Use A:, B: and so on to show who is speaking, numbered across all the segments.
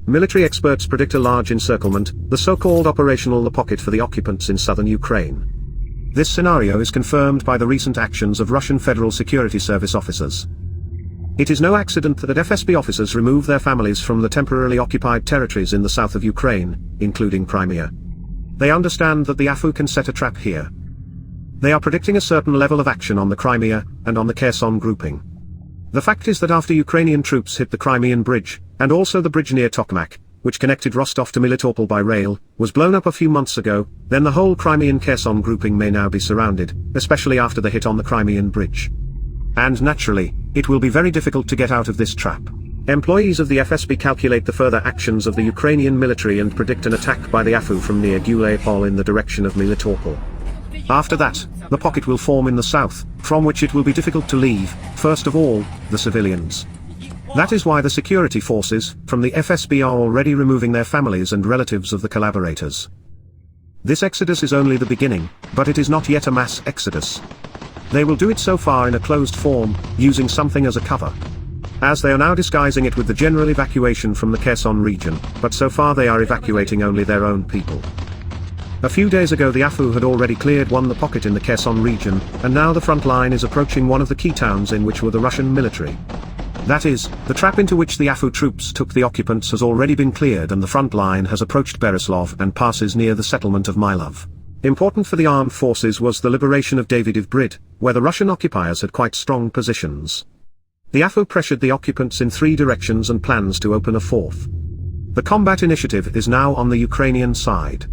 A: Military experts predict a large encirclement, the so-called operational the pocket for the occupants in southern Ukraine. This scenario is confirmed by the recent actions of Russian Federal Security Service officers. It is no accident that FSB officers remove their families from the temporarily occupied territories in the south of Ukraine, including Crimea. They understand that the AFU can set a trap here. They are predicting a certain level of action on the Crimea, and on the Kherson grouping. The fact is that after Ukrainian troops hit the Crimean bridge, and also the bridge near Tokmak, which connected Rostov to Melitopol by rail, was blown up a few months ago, then the whole Crimean Kherson grouping may now be surrounded, especially after the hit on the Crimean bridge. And naturally, it will be very difficult to get out of this trap. Employees of the FSB calculate the further actions of the Ukrainian military and predict an attack by the AFU from near Gulapol in the direction of Melitopol. After that, the pocket will form in the south, from which it will be difficult to leave, first of all, the civilians. That is why the security forces, from the FSB are already removing their families and relatives of the collaborators. This exodus is only the beginning, but it is not yet a mass exodus. They will do it so far in a closed form, using something as a cover. As they are now disguising it with the general evacuation from the Kherson region, but so far they are evacuating only their own people. A few days ago the AFU had already cleared the pocket in the Kherson region, and now the front line is approaching one of the key towns in which were the Russian military. That is, the trap into which the AFU troops took the occupants has already been cleared and the front line has approached Bereslov and passes near the settlement of Mylov. Important for the armed forces was the liberation of Davydiv Brid, where the Russian occupiers had quite strong positions. The AFU pressured the occupants in 3 directions and plans to open a 4th. The combat initiative is now on the Ukrainian side.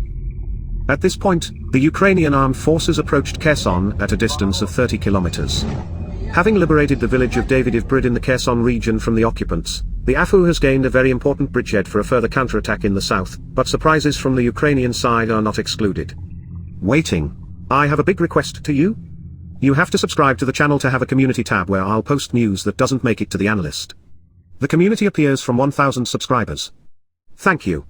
A: At this point, the Ukrainian armed forces approached Kherson at a distance of 30 kilometers. Having liberated the village of Davydiv Brid in the Kherson region from the occupants, the AFU has gained a very important bridgehead for a further counterattack in the south, but surprises from the Ukrainian side are not excluded. Waiting. I have a big request to you. You have to subscribe to the channel to have a community tab where I'll post news that doesn't make it to the analyst. The community appears from 1,000 subscribers. Thank you.